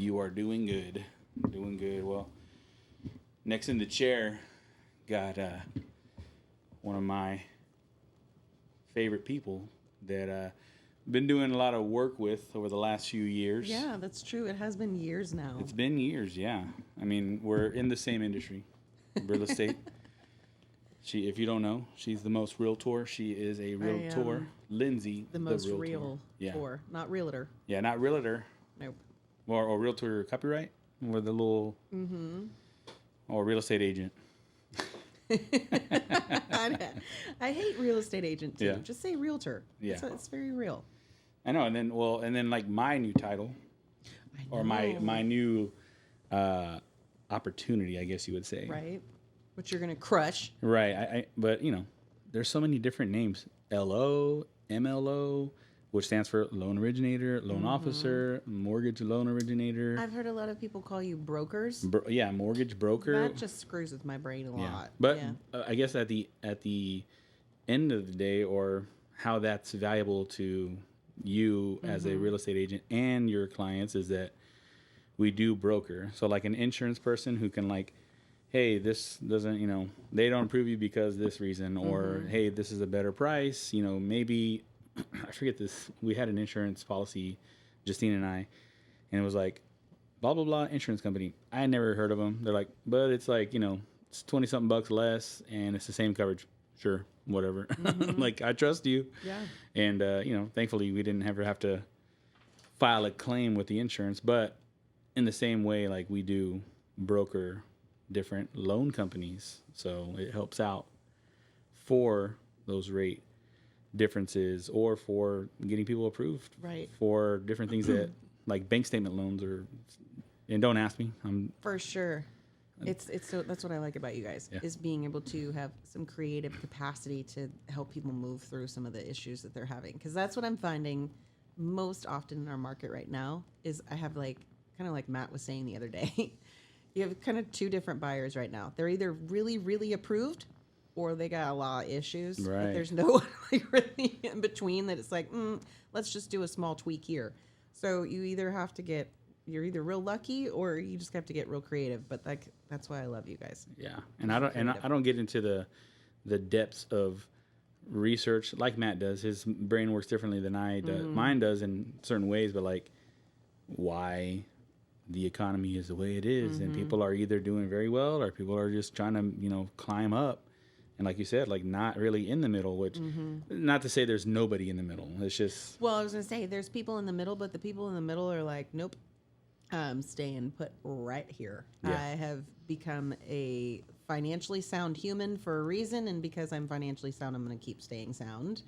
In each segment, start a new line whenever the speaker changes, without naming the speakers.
You are doing good. Doing good. Well, next in the chair, got one of my favorite people that been doing a lot of work with over the last few years.
Yeah, that's true. It has been years now.
It's been years, yeah. I mean, we're in the same industry, real estate. If you don't know, she's the most realtor. She is a realtor. Lindsay,
the most
realtor.
real
Yeah.
for, not realtor.
Yeah, not realtor.
Nope.
Or realtor copyright, with the little. Mm-hmm. Or real estate agent.
I hate real estate agent too.
Yeah.
Just say realtor.
Yeah.
It's very real.
I know, and then like my new title, or my new opportunity, I guess you would say.
Right. Which you're gonna crush.
Right. But there's so many different names. LO, MLO, which stands for loan originator, loan officer, mortgage loan originator.
I've heard a lot of people call you brokers.
Mortgage broker.
That just screws with my brain a lot.
But I guess at the end of the day, or how that's valuable to you as a real estate agent and your clients, is that we do broker. So like an insurance person who can like, hey, this doesn't, they don't approve you because this reason, or hey, this is a better price. Maybe I forget this. We had an insurance policy, Justine and I, and it was like, blah blah blah insurance company. I had never heard of them. They're like, but it's like it's $20-something bucks less, and it's the same coverage. Sure, whatever. Like, I trust you.
Yeah.
And thankfully we didn't ever have to file a claim with the insurance. But in the same way, like, we do broker different loan companies, so it helps out for those rate differences, or for getting people approved,
right,
for different things that like bank statement loans, and don't ask me.
For sure. It's so that's what I like about you guys, is being able to have some creative capacity to help people move through some of the issues that they're having, because that's what I'm finding most often in our market right now. Is I have kind of like Matt was saying the other day. You have kind of two different buyers right now. They're either really, really approved, or they got a lot of issues.
Right.
But there's no really in between, that it's like, let's just do a small tweak here. So you either have to you're either real lucky, or you just have to get real creative. But that's why I love you guys.
Yeah, and I don't get into the depths of research like Matt does. His brain works differently than I do. Mine does in certain ways, but like why the economy is the way it is, and people are either doing very well, or people are just trying to climb up, and like you said, like not really in the middle, which not to say there's nobody in the middle. It's just,
well, I was gonna say there's people in the middle, but the people in the middle are like, nope, I'm staying put right here. I have become a financially sound human for a reason, and because I'm financially sound, I'm gonna keep staying sound.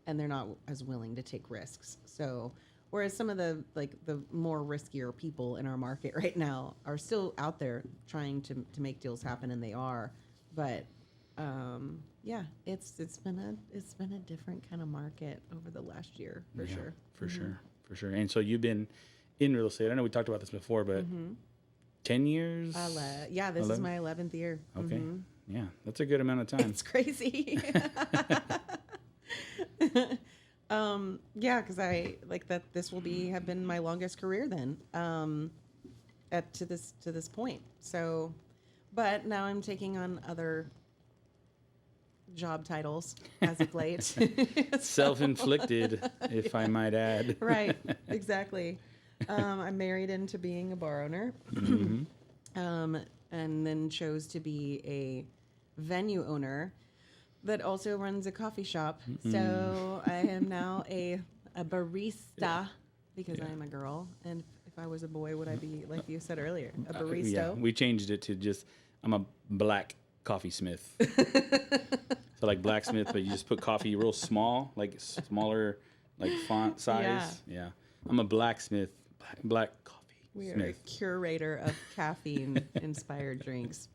And they're not as willing to take risks. So whereas some of the more riskier people in our market right now are still out there trying to make deals happen, and they are. But it's been a different kind of market over the last year, for sure.
For sure. And so you've been in real estate. I know we talked about this before, but 10 years?
This is my 11th year.
Okay. Yeah, that's a good amount of time.
It's crazy. Because I like that this will have been my longest career then, to this point. So, but now I'm taking on other job titles as of late.
Self-inflicted, if I might add.
Right, exactly. I'm married into being a bar owner, and then chose to be a venue owner that also runs a coffee shop. So I am now a barista, because I am a girl. And if I was a boy, would I be, like you said earlier, a barista?
We changed it to just, I'm a black coffee smith. So like blacksmith, but you just put coffee real small, like smaller, like font size. Yeah. I'm a blacksmith, black coffee
We
smith.
are a curator of caffeine-inspired drinks.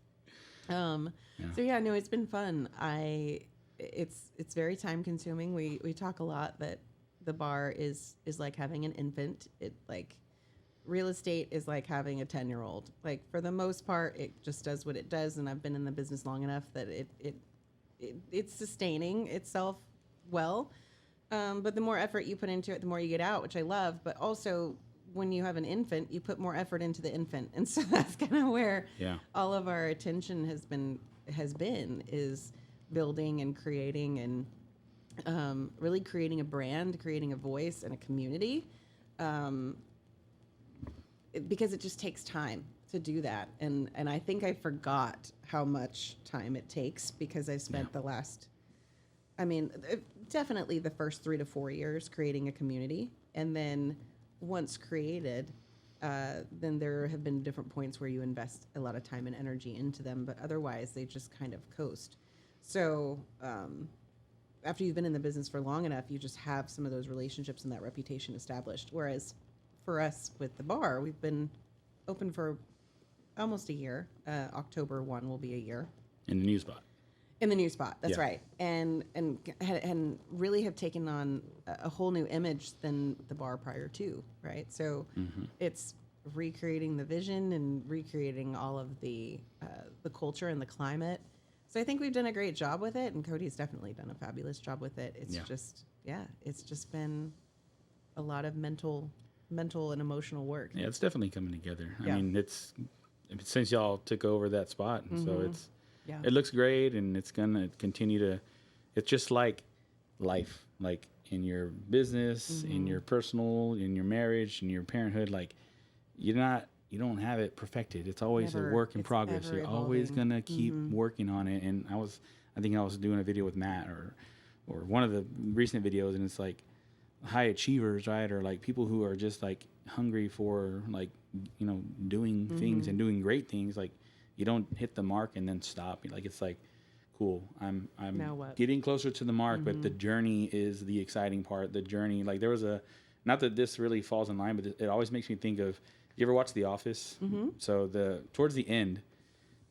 So it's been fun. It's very time consuming. We talk a lot that the bar is like having an infant. It like real estate is like having a 10-year-old. Like, for the most part, it just does what it does, and I've been in the business long enough that it's sustaining itself well. But the more effort you put into it, the more you get out, which I love. But also, when you have an infant, you put more effort into the infant. And so that's kind of where all of our attention has been is building and creating and really creating a brand, creating a voice and a community. Because it just takes time to do that. And I think I forgot how much time it takes because I spent the last, definitely the first 3 to 4 years creating a community. And then once created, then there have been different points where you invest a lot of time and energy into them, but otherwise they just kind of coast. So after you've been in the business for long enough, you just have some of those relationships and that reputation established. Whereas for us with the bar, we've been open for almost a year. October 1 will be a year.
In the new spot.
In the new spot, that's right. And really have taken on a whole new image than the bar prior to, right? So it's recreating the vision and recreating all of the culture and the climate. So I think we've done a great job with it, and Cody's definitely done a fabulous job with it. It's it's just been a lot of mental and emotional work.
Yeah, it's definitely coming together. I mean, it's since y'all took over that spot, and so it looks great, and it's gonna continue to. It's just like life, like in your business, in your personal, in your marriage, in your parenthood. Like you don't have it perfected. It's always a work in progress. You're always gonna keep working on it. And I think I was doing a video with Matt or one of the recent videos, and it's like high achievers, right? Or like people who are just like hungry for like, doing things and doing great things. Like you don't hit the mark and then stop. Like, it's like, cool. I'm getting closer to the mark, but the journey is the exciting part. The journey, like there was not that this really falls in line, but it always makes me think of, you ever watch The Office? So towards the end,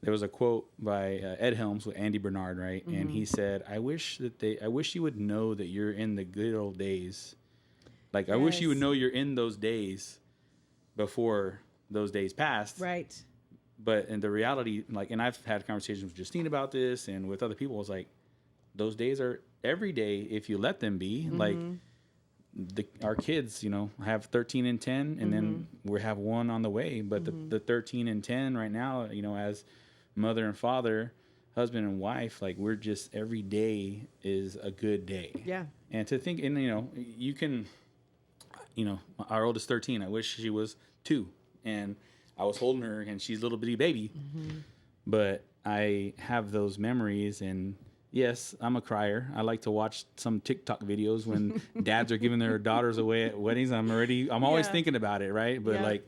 there was a quote by Ed Helms with Andy Bernard, right? And he said, I wish you would know that you're in the good old days. Like, I wish you would know you're in those days before those days passed.
Right.
But in the reality, like, and I've had conversations with Justine about this and with other people, it's like, those days are every day if you let them be. Like, our kids, have 13 and 10, and then we have one on the way. But the 13 and 10 right now, as mother and father, husband and wife, like, we're just, every day is a good day.
Yeah.
And to think, and, you can... our oldest 13, I wish she was 2, and I was holding her and she's a little bitty baby, but I have those memories. And yes, I'm a crier. I like to watch some TikTok videos when dads are giving their daughters away at weddings. I'm always thinking about it. Right. But like,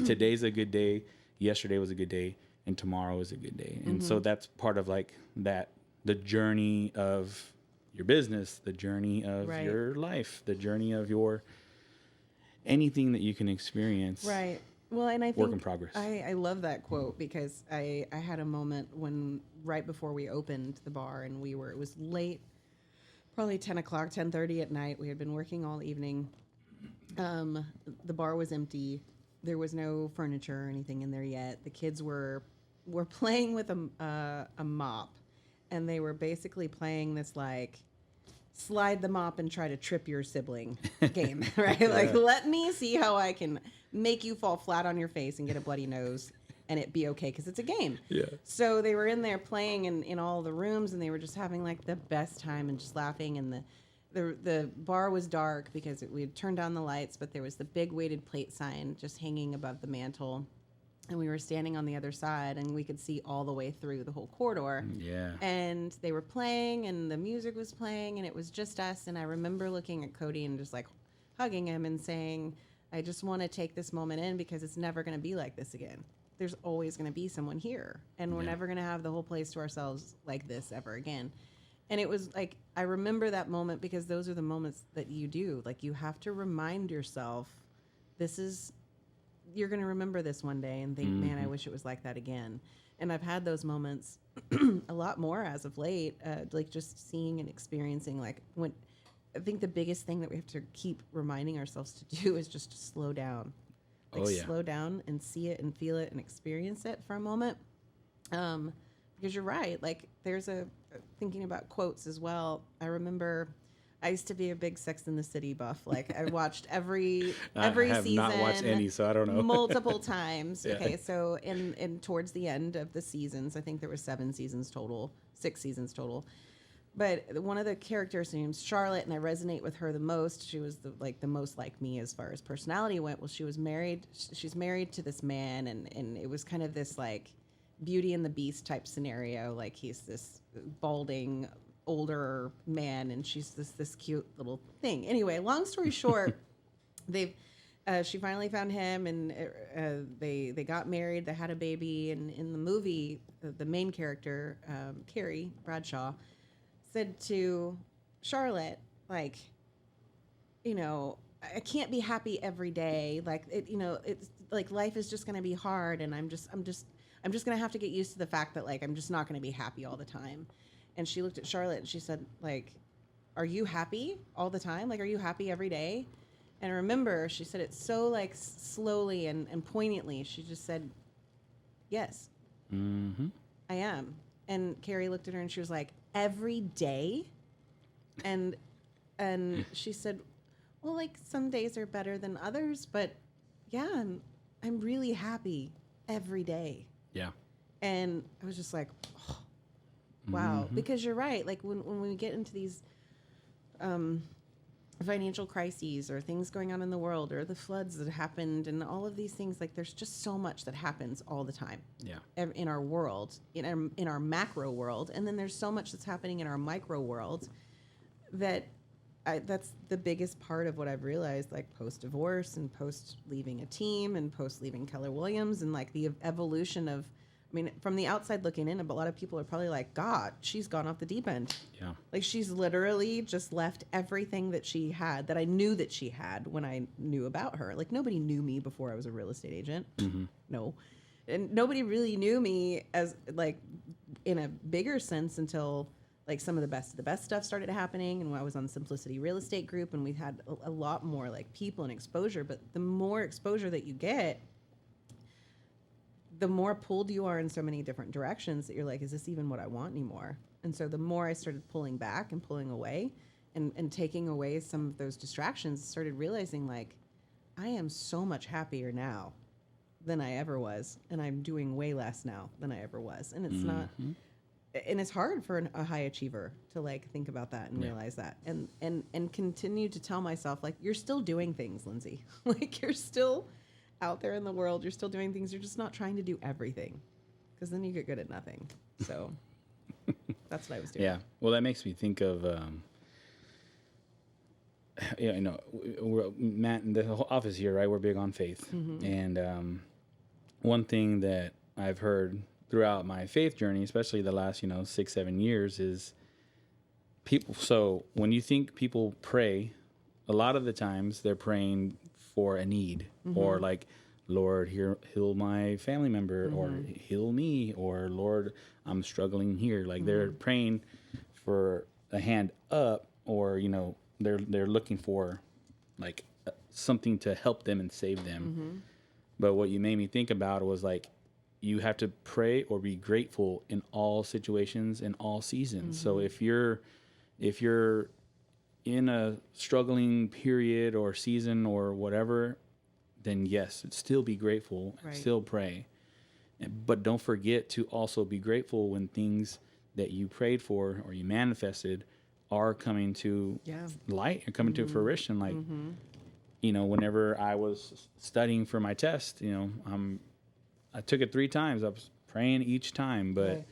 today's a good day. Yesterday was a good day, and tomorrow is a good day. And so that's part of like that, the journey of your business, the journey of your life, the journey of your anything that you can experience.
Right. Well, and I think
work in progress.
I love that quote because I had a moment when right before we opened the bar, and it was late, probably 10 o'clock, 10:30 at night. We had been working all evening. The bar was empty. There was no furniture or anything in there yet. The kids were playing with a mop, and they were basically playing this like slide the mop and try to trip your sibling game, right? Like, let me see how I can make you fall flat on your face and get a bloody nose and it be okay, because it's a game. Yeah. So they were in there playing in all the rooms, and they were just having like the best time and just laughing. And the bar was dark because we had turned down the lights, but there was the big weighted plate sign just hanging above the mantle. And we were standing on the other side, and we could see all the way through the whole corridor. Yeah. And they were playing, and the music was playing, and it was just us. And I remember looking at Cody and just like hugging him and saying, I just want to take this moment in, because it's never going to be like this again. There's always going to be someone here, and we're never going to have the whole place to ourselves like this ever again. And it was like, I remember that moment because those are the moments that you do. Like, you have to remind yourself, you're going to remember this one day and think, man, I wish it was like that again. And I've had those moments a lot more as of late, like just seeing and experiencing, like, when I think the biggest thing that we have to keep reminding ourselves to do is just to slow down. Like, slow down and see it and feel it and experience it for a moment. Because you're right. Like, thinking about quotes as well. I remember I used to be a big Sex and the City buff. Like I watched every
I have
season,
not watched any, so I don't know.
multiple times.
Yeah.
Okay, so in towards the end of the seasons, I think there were 7 seasons total, 6 seasons total. But one of the characters named Charlotte, and I resonate with her the most. She was the most like me as far as personality went. Well, she was married. She's married to this man, and it was kind of this like Beauty and the Beast type scenario. Like he's this balding older man, and she's this cute little thing. Anyway, long story short, she finally found him, and they got married. They had a baby, and in the movie, the main character, Carrie Bradshaw, said to Charlotte, like, you know, I can't be happy every day. Like it's like life is just going to be hard, and I'm just going to have to get used to the fact that like I'm just not going to be happy all the time. And she looked at Charlotte and she said, like, are you happy all the time? Like, are you happy every day? And I remember she said it so like slowly and poignantly. She just said, yes, I am. And Carrie looked at her and she was like, every day? And she said, well, like some days are better than others, but yeah, I'm really happy every day.
Yeah.
And I was just like, oh, wow, because you're right. Like when we get into these financial crises or things going on in the world or the floods that happened and all of these things, like there's just so much that happens all the time.
Yeah.
In our world, in our macro world, and then there's so much that's happening in our micro world that's the biggest part of what I've realized, like post divorce and post leaving a team and post leaving Keller Williams, and like the evolution of. I mean, from the outside looking in, but a lot of people are probably like, God, she's gone off the deep end.
Yeah.
Like she's literally just left everything that she had, that I knew that she had when I knew about her. Like nobody knew me before I was a real estate agent. No. And nobody really knew me as like in a bigger sense until like some of the best stuff started happening. And when I was on Simplicity Real Estate Group, and we had a lot more like people and exposure, but the more exposure that you get, the more pulled you are in so many different directions that you're like, is this even what I want anymore? And so the more I started pulling back and pulling away and taking away some of those distractions, started realizing like, I am so much happier now than I ever was. And I'm doing way less now than I ever was. And it's not, and it's hard for a high achiever to like think about that and realize that and continue to tell myself like, you're still doing things, Lindsay. Like you're still out there in the world, you're still doing things, you're just not trying to do everything, because then you get good at nothing. So that's what I was doing.
Yeah. Well, that makes me think of Matt and the whole office here, right? We're big on faith. And one thing that I've heard throughout my faith journey, especially the last 6-7 years, is people. So when you think people pray, a lot of the times they're praying for a need, or like, Lord, heal my family member, or heal me, or Lord, I'm struggling here. Like they're praying for a hand up, or they're looking for like something to help them and save them. But what you made me think about was like, you have to pray or be grateful in all situations, in all seasons. So if you're in a struggling period or season or whatever, then yes, still be grateful, still pray. But don't forget to also be grateful when things that you prayed for or you manifested are coming to light and coming to fruition. Like, whenever I was studying for my test, I took it 3 times. I was praying each time, but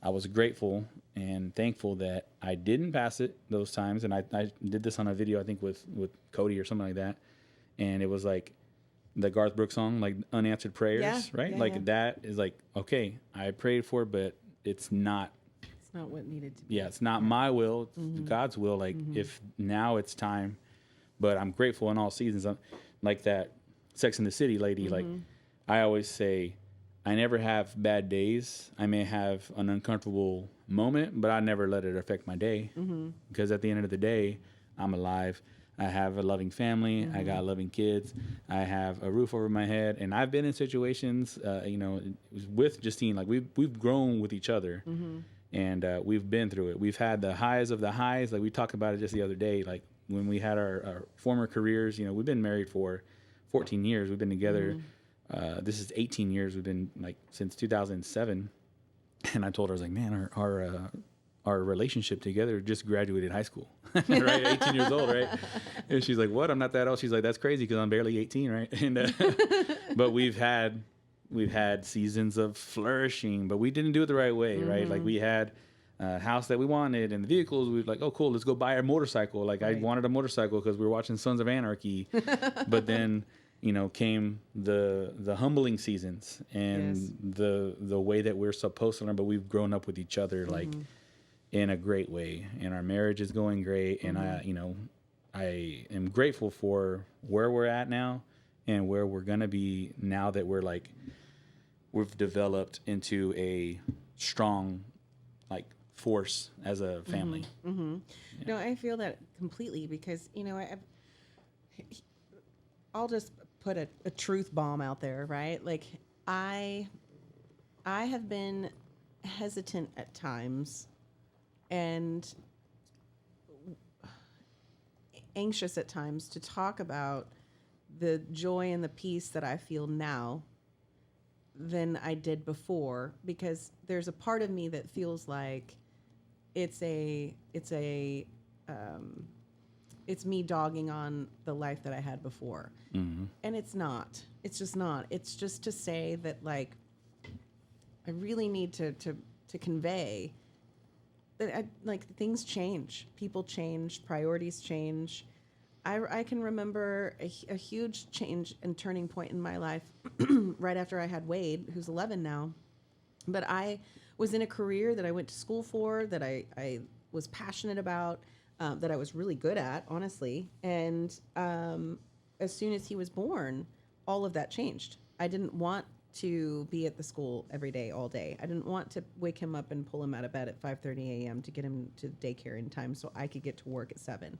I was grateful and thankful that I didn't pass it those times. And I did this on a video, I think with Cody or something like that. And it was like the Garth Brooks song, like unanswered prayers, right? That is like, okay, I prayed for it, but it's not
what needed to be.
Yeah, it's not my will, it's God's will. Like if now it's time, but I'm grateful in all seasons. I'm like that Sex and the City lady. Like I always say, I never have bad days. I may have an uncomfortable moment, but I never let it affect my day, because at the end of the day, I'm alive. I have a loving family. I got loving kids. I have a roof over my head. And I've been in situations, with Justine, like we've grown with each other. And we've been through it. We've had the highs of the highs. Like we talked about it just the other day. Like when we had our former careers, you know, we've been married for 14 years. We've been together. This is 18 years. We've been like since 2007. And I told her, I was like, man, our relationship together just graduated high school, right? 18 years old, right? And she's like, what? I'm not that old. She's like, that's crazy because I'm barely 18, right? And but we've had seasons of flourishing, but we didn't do it the right way, right? Like we had a house that we wanted and the vehicles. We were like, oh, cool, let's go buy a motorcycle. Like I wanted a motorcycle because we were watching Sons of Anarchy, but then came the humbling seasons and the way that we're supposed to learn. But we've grown up with each other like in a great way, and our marriage is going great. And I am grateful for where we're at now and where we're gonna be now that we've developed into a strong force as a family.
Yeah. No, I feel that completely because I'll just put a truth bomb out there, right? Like I have been hesitant at times and anxious at times to talk about the joy and the peace that I feel now than I did before, because there's a part of me that feels like it's me dogging on the life that I had before. And it's not. It's just not. It's just to say that I really need to convey that things change, people change, priorities change. I can remember a huge change and turning point in my life right after I had Wade, who's 11 now. But I was in a career that I went to school for, that I was passionate about, that I was really good at, honestly. And as soon as he was born, all of that changed. I didn't want to be at the school every day, all day. I didn't want to wake him up and pull him out of bed at 5:30 a.m. to get him to daycare in time so I could get to work at 7.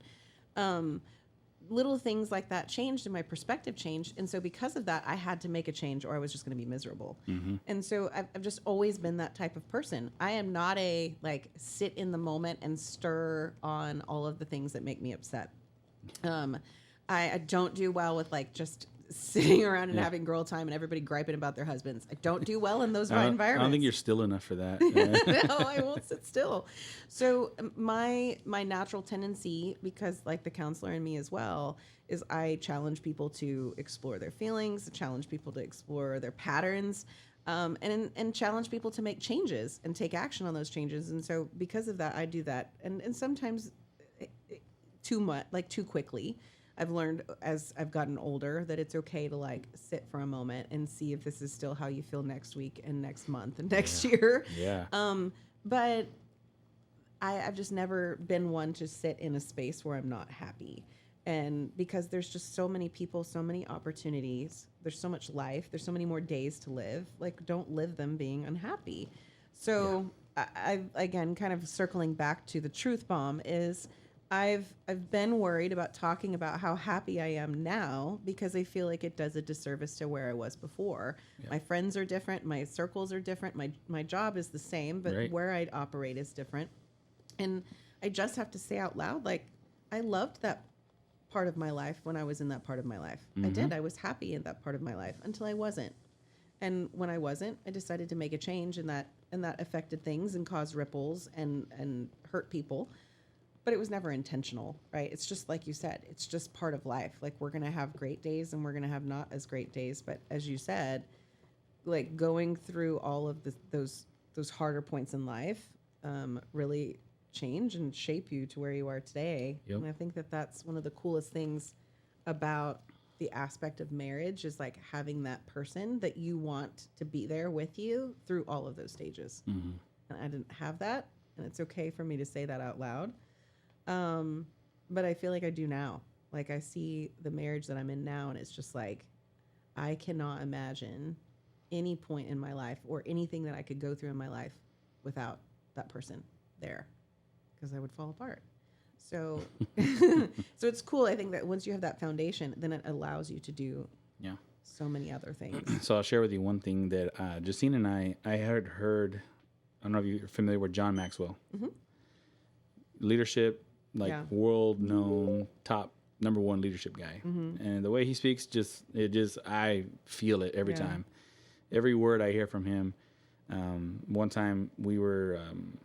Little things like that changed and my perspective changed. And so because of that, I had to make a change or I was just going to be miserable. And so I've just always been that type of person. I am not a sit in the moment and stir on all of the things that make me upset. I don't do well with just sitting around and having girl time and everybody griping about their husbands. I don't do well in those environments.
I don't think you're still enough for that.
No, I won't sit still. So my natural tendency, because the counselor in me as well, is I challenge people to explore their feelings, challenge people to explore their patterns, and challenge people to make changes and take action on those changes. And so because of that, I do that. And sometimes too much, too quickly. I've learned as I've gotten older that it's okay to sit for a moment and see if this is still how you feel next week and next month and next year.
Yeah.
But I've just never been one to sit in a space where I'm not happy. And because there's just so many people, so many opportunities, there's so much life, there's so many more days to live, don't live them being unhappy. So I've, again, kind of circling back to the truth bomb is I've been worried about talking about how happy I am now because I feel like it does a disservice to where I was before. Yeah. My friends are different. My circles are different. My job is the same, but where I operate is different. And I just have to say out loud, I loved that part of my life when I was in that part of my life. I did. I was happy in that part of my life until I wasn't. And when I wasn't, I decided to make a change, and that affected things and caused ripples and hurt people. But it was never intentional, right? It's just like you said, it's just part of life. We're going to have great days and we're going to have not as great days. But as you said, going through all of those harder points in life really change and shape you to where you are today. Yep. And I think that's one of the coolest things about the aspect of marriage is having that person that you want to be there with you through all of those stages. And I didn't have that, and it's okay for me to say that out loud. But I feel like I do now. I see the marriage that I'm in now, and it's just I cannot imagine any point in my life or anything that I could go through in my life without that person there, because I would fall apart. So, so it's cool. I think that once you have that foundation, then it allows you to do so many other things.
So I'll share with you one thing that Justine and I had heard I don't know if you're familiar with John Maxwell. Leadership, like world known top number one leadership guy. And the way he speaks, I feel it every time. Every word I hear from him. One time we were,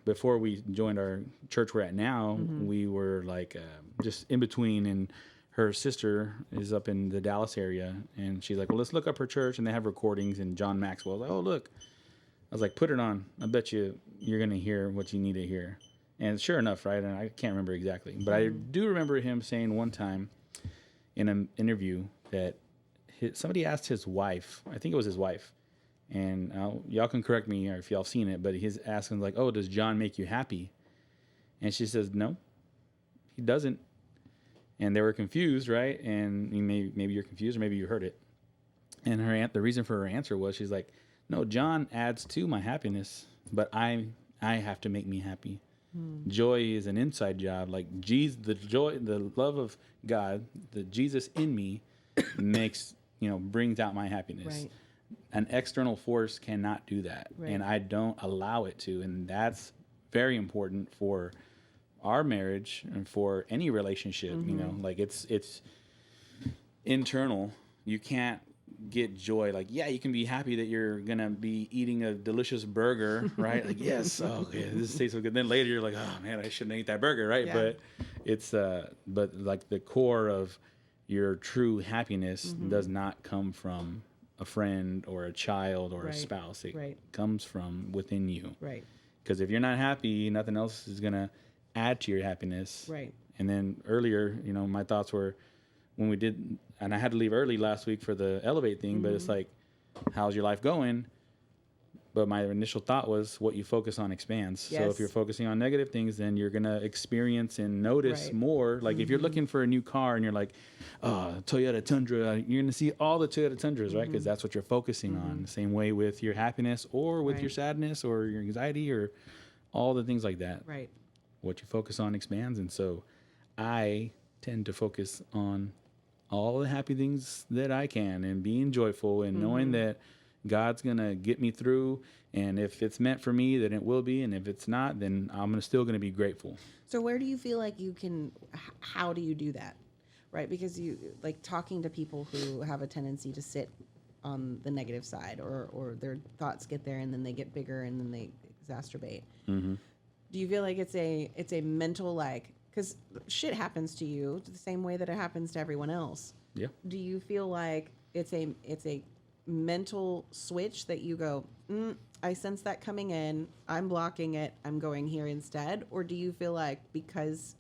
before we joined our church we're at now, we were like just in between, and her sister is up in the Dallas area, and she's like, well, let's look up her church, and they have recordings, and John Maxwell was like, oh, look. I was like, put it on. I bet you're going to hear what you need to hear. And sure enough, right, and I can't remember exactly, but I do remember him saying one time in an interview that somebody asked his wife, I think it was his wife, and y'all can correct me if y'all seen it, but he's asking like, oh, does John make you happy? And she says, no, he doesn't. And they were confused, right? And maybe you're confused, or maybe you heard it. And the reason for her answer was, she's like, no, John adds to my happiness, but I have to make me happy. Joy is an inside job. Like the love of God, the Jesus in me brings out my happiness.
Right.
An external force cannot do that. Right. And I don't allow it to. And that's very important for our marriage and for any relationship. Like it's internal. You can't get joy. Like, yeah, you can be happy that you're gonna be eating a delicious burger, right? Like, yes, okay, this tastes so good. Then later you're like, oh man, I shouldn't eat that burger, right? Yeah. But it's but like the core of your true happiness does not come from a friend or a child or a spouse. It comes from within you. Right. Because if you're not happy, nothing else is gonna add to your happiness. Right. And then earlier, my thoughts were when we did, and I had to leave early last week for the Elevate thing, but it's like, how's your life going? But my initial thought was what you focus on expands. Yes. So if you're focusing on negative things, then you're going to experience and notice more. Like if you're looking for a new car and you're like, oh, Toyota Tundra, you're going to see all the Toyota Tundras, right? Because that's what you're focusing on. The same way with your happiness or with your sadness or your anxiety or all the things like that. Right. What you focus on expands. And so I tend to focus on all the happy things that I can and being joyful and knowing that God's going to get me through. And if it's meant for me, then it will be. And if it's not, then I'm still going to be grateful.
So where do you feel like you can, how do you do that? Right? Because you like talking to people who have a tendency to sit on the negative side or their thoughts get there and then they get bigger and then they exacerbate. Do you feel like it's a mental, like, because shit happens to you the same way that it happens to everyone else. Yeah. Do you feel like it's a mental switch that you go, I sense that coming in, I'm blocking it, I'm going here instead? Or do you feel like because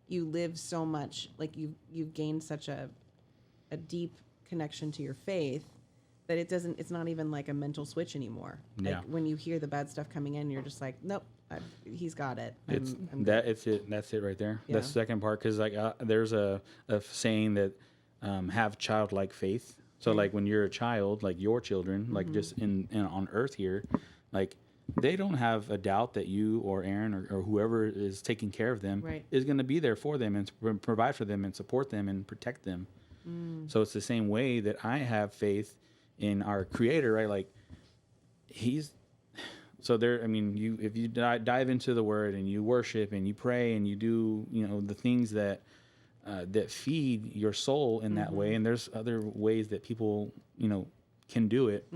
you live so much, like you've gained such a deep connection to your faith that it's not even like a mental switch anymore? Yeah. Like when you hear the bad stuff coming in, you're just like, nope. He's got it.
That's it right there. Yeah. That's the second part, because like there's a saying that have childlike faith. So like when you're a child, like your children, like just in on earth here, like they don't have a doubt that you or Aaron or whoever is taking care of them is going to be there for them and provide for them and support them and protect them. So it's the same way that I have faith in our Creator, right? Like He's. So there, I mean, if you dive into the Word and you worship and you pray and you do, the things that feed your soul in that way, and there's other ways that people, can do it.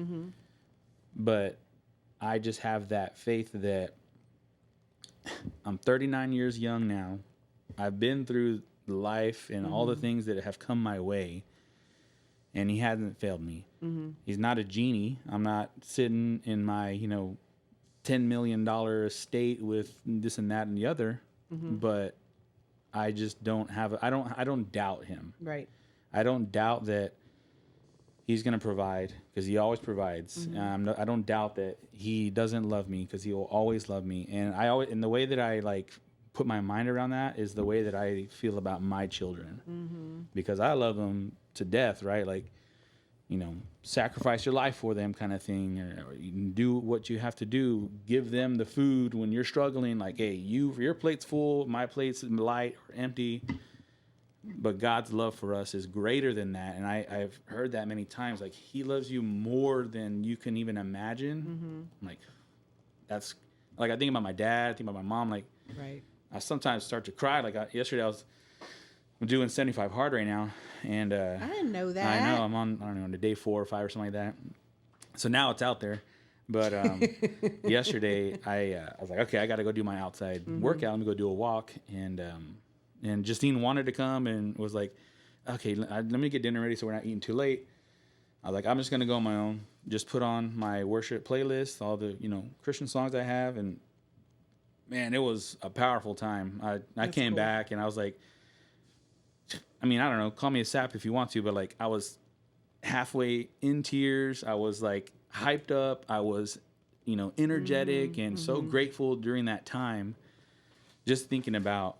But I just have that faith that I'm 39 years young now. I've been through life and all the things that have come my way, and He hasn't failed me. He's not a genie. I'm not sitting in my, $10 million estate with this and that and the other, but I just don't have. I don't doubt Him. Right. I don't doubt that He's going to provide, because He always provides. I don't doubt that He doesn't love me, because He will always love me. And the way that I like put my mind around that is the way that I feel about my children, because I love them to death. Right. Like, sacrifice your life for them kind of thing, or you can do what you have to do. Give them the food when you're struggling. Like, hey, your plate's full, my plate's light or empty. But God's love for us is greater than that. And I've heard that many times. Like, He loves you more than you can even imagine. Like, that's like I think about my dad, I think about my mom. Like,
Right.
I sometimes start to cry. Like yesterday, I'm doing 75 hard right now, and
I didn't know that.
I know I'm on, I don't know, on the day 4 or 5 or something like that. So now it's out there. But yesterday I was like, okay, I got to go do my outside workout. Let me go do a walk. And Justine wanted to come and was like, okay, let me get dinner ready so we're not eating too late. I was like, I'm just going to go on my own. Just put on my worship playlist, all the, Christian songs I have. And man, it was a powerful time. I came back and I was like, I mean, I don't know, call me a sap if you want to, but like I was halfway in tears. I was like hyped up. I was, energetic and so grateful during that time, just thinking about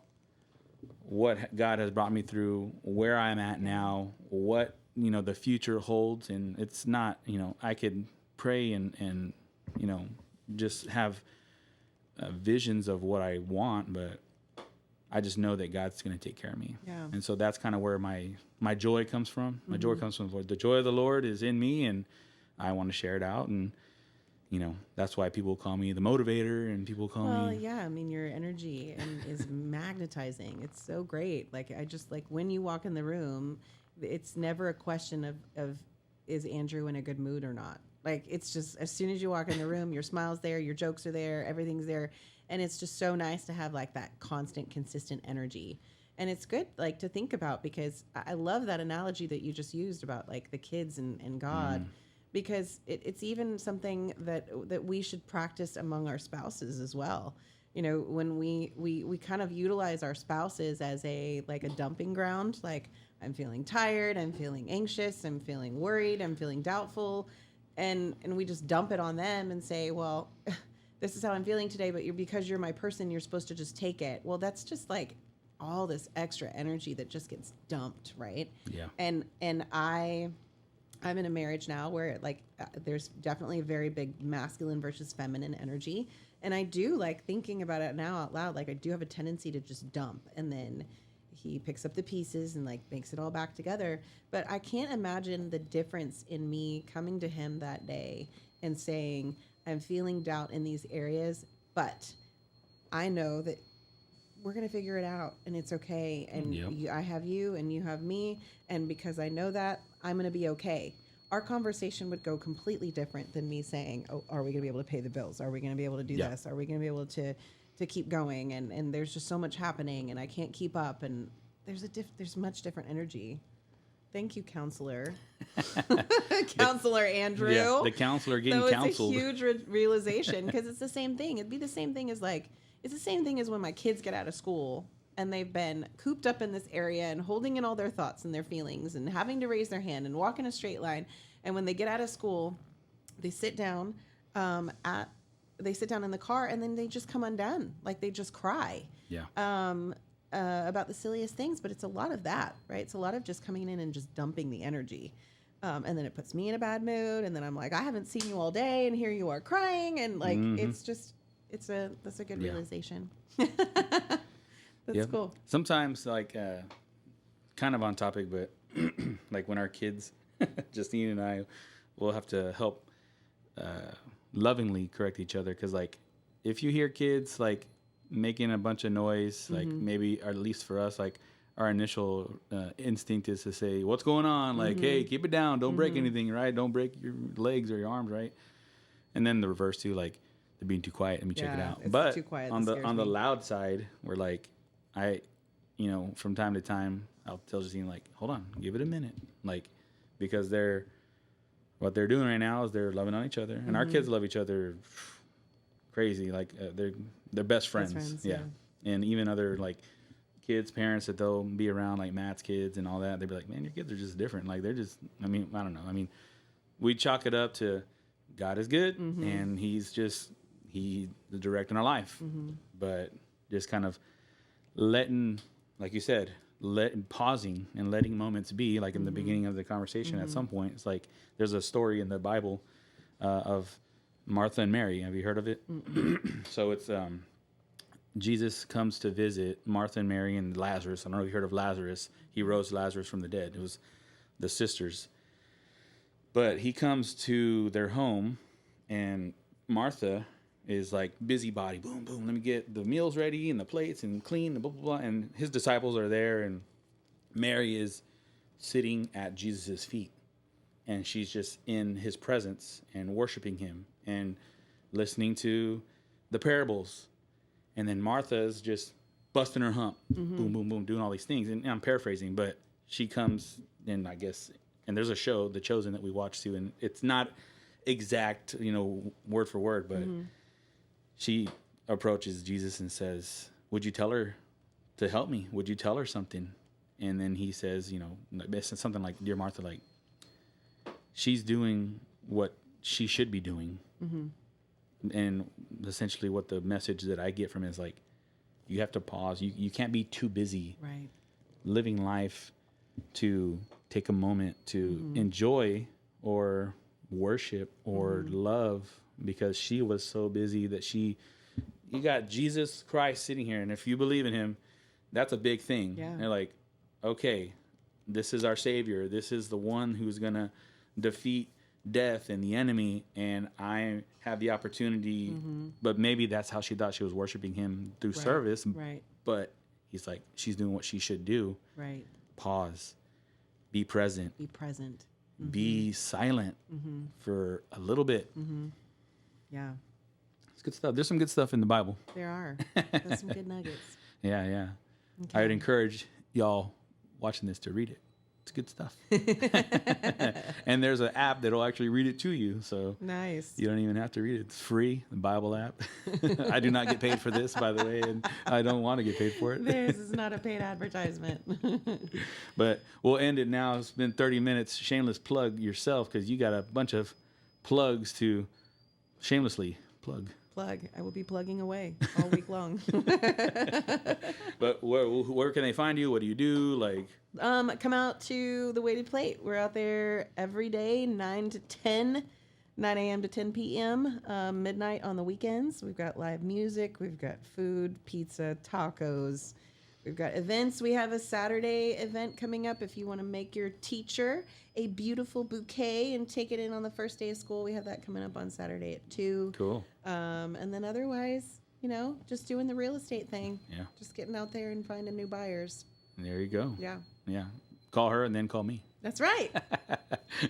what God has brought me through, where I'm at now, what, the future holds. And it's not, I could pray and just have visions of what I want, but I just know that God's going to take care of me.
Yeah.
And so that's kind of where my joy comes from. My joy comes from the Lord. The joy of the Lord is in me, and I want to share it out. And, that's why people call me the motivator, and people call me.
Well, yeah. I mean, your energy is magnetizing. It's so great. Like, I just, like, when you walk in the room, it's never a question of is Andrew in a good mood or not? Like, it's just, as soon as you walk in the room, your smile's there, your jokes are there, everything's there. And it's just so nice to have like that constant, consistent energy. And it's good like to think about, because I love that analogy that you just used about like the kids and God, because it's even something that we should practice among our spouses as well. When we kind of utilize our spouses as a dumping ground, like I'm feeling tired, I'm feeling anxious, I'm feeling worried, I'm feeling doubtful. And we just dump it on them and say, well, this is how I'm feeling today, but because you're my person, you're supposed to just take it. Well, that's just like all this extra energy that just gets dumped, right?
Yeah.
And I'm in a marriage now where there's definitely a very big masculine versus feminine energy. And I do like thinking about it now out loud. Like I do have a tendency to just dump, and then he picks up the pieces and like makes it all back together. But I can't imagine the difference in me coming to him that day and saying, I'm feeling doubt in these areas, but I know that we're going to figure it out and it's okay. And I have you and you have me. And because I know that, I'm going to be okay. Our conversation would go completely different than me saying, oh, are we going to be able to pay the bills? Are we going to be able to do this? Are we going to be able to keep going? And there's just so much happening and I can't keep up. And there's much different energy. Thank you, counselor. Counselor Andrew.
Yeah, the counselor getting counseled.
It's a huge realization, because it's the same thing. It'd be the same thing as it's the same thing as when my kids get out of school and they've been cooped up in this area and holding in all their thoughts and their feelings and having to raise their hand and walk in a straight line. And when they get out of school, they sit down in the car and then they just come undone. Like they just cry.
Yeah.
About the silliest things, but it's a lot of that, right? It's a lot of just coming in and just dumping the energy. And then it puts me in a bad mood. And then I'm like, I haven't seen you all day and here you are crying. And like, that's a good realization. That's cool.
Sometimes like, kind of on topic, but like when our kids, Justine and I will have to help, lovingly correct each other. 'Cause like, if you hear kids like making a bunch of noise, like maybe, or at least for us, like our initial instinct is to say, what's going on? Like, hey, keep it down. Don't break anything, right? Don't break your legs or your arms, right? And then the reverse too, like they're being too quiet. Let me check it out. But too quiet, on the loud side, we're like, from time to time, I'll tell Justine like, hold on, give it a minute. Like, because what they're doing right now is they're loving on each other. And our kids love each other crazy. Like they're best friends. Yeah. And even other like kids, parents that they'll be around, like Matt's kids and all that, they'd be like, man, your kids are just different. Like they're just, I don't know. We chalk it up to God is good and he's the director in our life. But just kind of letting, like you said, pausing and letting moments be, like in the beginning of the conversation at some point. It's like there's a story in the Bible of Martha and Mary. Have you heard of it? So it's Jesus comes to visit Martha and Mary and Lazarus. I don't know if you heard of Lazarus. He rose Lazarus from the dead. It was the sisters. But he comes to their home, and Martha is like busybody. Boom, boom. Let me get the meals ready and the plates and clean, and blah, blah, blah. And his disciples are there, and Mary is sitting at Jesus' feet. And she's just in his presence and worshiping him and listening to the parables. And then Martha's just busting her hump. Boom, boom, boom, doing all these things. And I'm paraphrasing, but she comes in, I guess, and there's a show, The Chosen, that we watch too. And it's not exact, word for word, but she approaches Jesus and says, would you tell her to help me? Would you tell her something? And then he says, something like, dear Martha, like, she's doing what she should be doing. And essentially what the message that I get from it is like, you have to pause. You can't be too busy living life to take a moment to enjoy or worship or love, because she was so busy that you got Jesus Christ sitting here. And if you believe in him, that's a big thing. Yeah. And they're like, okay, this is our Savior. This is the one who's going to defeat death and the enemy, and I have the opportunity. But maybe that's how she thought she was worshiping him, through service. But he's like, she's doing what she should do. Pause. Be present. Be silent for a little bit.
Yeah.
It's good stuff. There's some good stuff in the Bible.
There are. There's some good nuggets.
Yeah. Okay. I would encourage y'all watching this to read it. It's good stuff. And there's an app that'll actually read it to you. So
nice.
You don't even have to read it. It's free, the Bible app. I do not get paid for this, by the way, and I don't want to get paid for it.
This is not a paid advertisement.
But we'll end it now. It's been 30 minutes. Shameless plug yourself, because you got a bunch of plugs to shamelessly plug.
I will be plugging away all week long.
But where can they find you? What do you do? Like,
come out to the Weighted Plate. We're out there every day, 9 a.m. to 10 p.m., midnight on the weekends. We've got live music. We've got food, pizza, tacos. We've got events. We have a Saturday event coming up. If you want to make your teacher a beautiful bouquet and take it in on the first day of school, we have that coming up on Saturday at 2.
Cool.
And then otherwise, just doing the real estate thing.
Yeah.
Just getting out there and finding new buyers.
There you go.
Yeah.
Yeah. Call her and then call me.
That's right.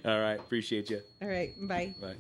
All right. Appreciate you.
All right. Bye.
Bye.